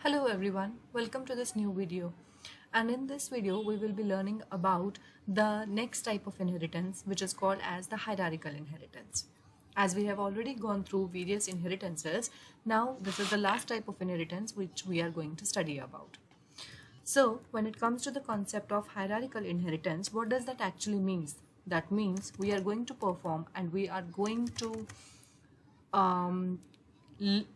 Hello everyone, welcome to this new video. And in this video we will be learning about the next type of inheritance, which is called as the hierarchical inheritance. As we have already gone through various inheritances, now this is the last type of inheritance which we are going to study about. So when it comes to the concept of hierarchical inheritance, what does that actually mean? That means we are going to perform and we are going to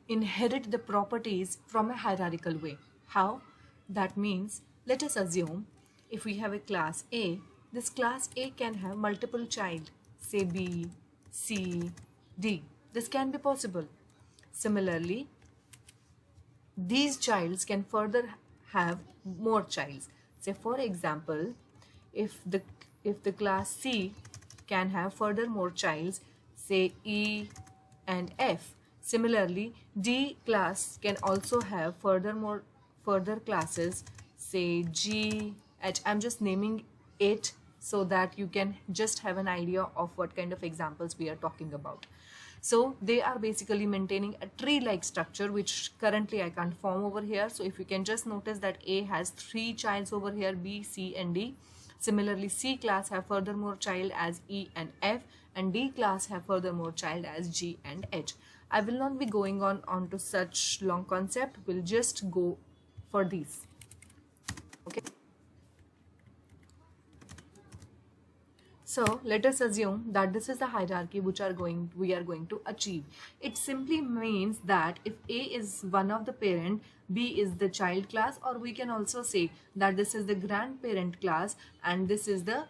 inherit the properties from a hierarchical way. How? That means, let us assume if we have a class A, this class A can have multiple child, say B, C, D. This can be possible. Similarly, these childs can further have more childs. Say for example, if the class C can have further more childs, say E and F. Similarly, D class can also have further classes, say G, H. I'm just naming it so that you can just have an idea of what kind of examples we are talking about. So they are basically maintaining a tree-like structure, which currently I can't form over here. So if you can just notice that A has 3 childs over here, B, C and D. Similarly, C class have furthermore child as E and F, and D class have furthermore child as G and H. I will not be going on to such long concept. We'll just go for these. Okay. So let us assume that this is the hierarchy which we are going to achieve. It simply means that if A is one of the parent, B is the child class, or we can also say that this is the grandparent class and this is the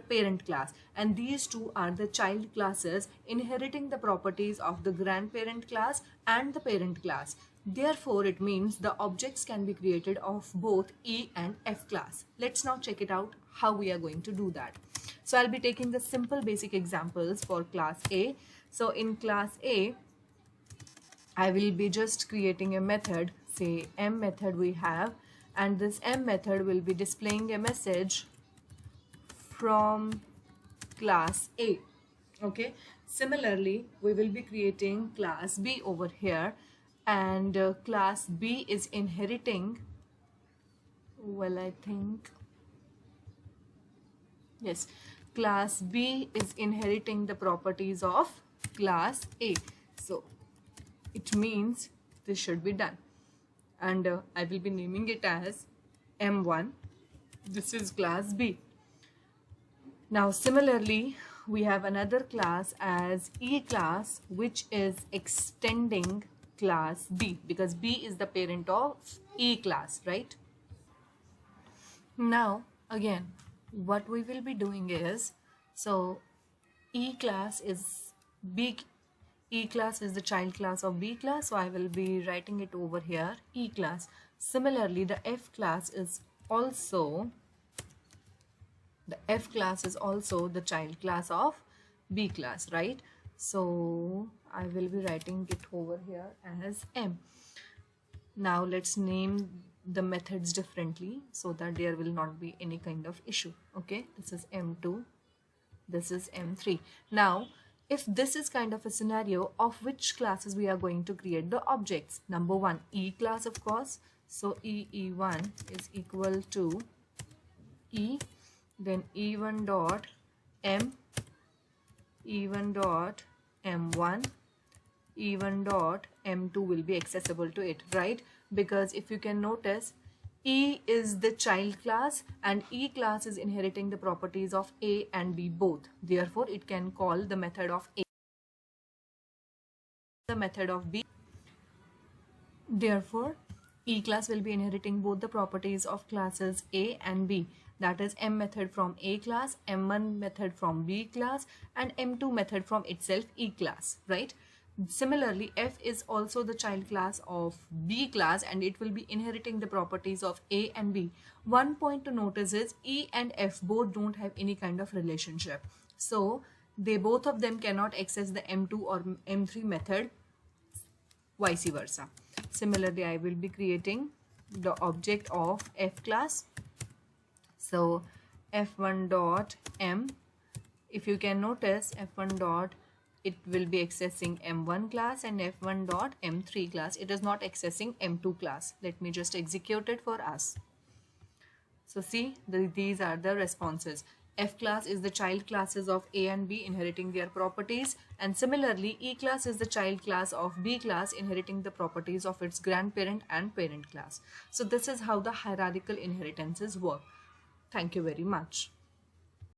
parent class, and these two are the child classes inheriting the properties of the grandparent class and the parent class. Therefore, it means the objects can be created of both E and F class. Let's now check it out how we are going to do that. So I'll be taking the simple basic examples for class A. So in class A, I will be just creating a method, say M method we have, and this M method will be displaying a message from class A. Okay. Similarly, we will be creating class B over here, and class B is inheriting, well, I think, yes, class B is inheriting the properties of class A. So it means this should be done, and I will be naming it as M1. This is class B. Now similarly, we have another class as E class, which is extending class B, because B is the parent of E class, right? Now again, what we will be doing is, so E class is the child class of B class, so I will be writing it over here, E class. Similarly, the F class is also the child class of B class, right? So I will be writing it over here as M. Now let's name the methods differently so that there will not be any kind of issue. Okay, this is M2, this is M3. Now if this is kind of a scenario, of which classes we are going to create the objects? Number one, E class, of course. So E1 is equal to E, then E1 dot M, E1 dot M1, E1 dot M2 will be accessible to it, right? Because if you can notice, E is the child class and E class is inheriting the properties of A and B both. Therefore, it can call the method of A, the method of B. Therefore, E class will be inheriting both the properties of classes A and B. That is M method from A class, M1 method from B class, and M2 method from itself E class, right? Similarly, F is also the child class of B class and it will be inheriting the properties of A and B. One point to notice is E and F both don't have any kind of relationship. So they both of them cannot access the M2 or M3 method, vice versa. Similarly, I will be creating the object of F class. So F1 dot M, if you can notice, F1 dot it will be accessing M1 class and F1 dot M3 class. It is not accessing M2 class. Let me just execute it for us. So see, these are the responses. F class is the child classes of A and B inheriting their properties, and similarly E class is the child class of B class inheriting the properties of its grandparent and parent class. So this is how the hierarchical inheritances work. Thank you very much.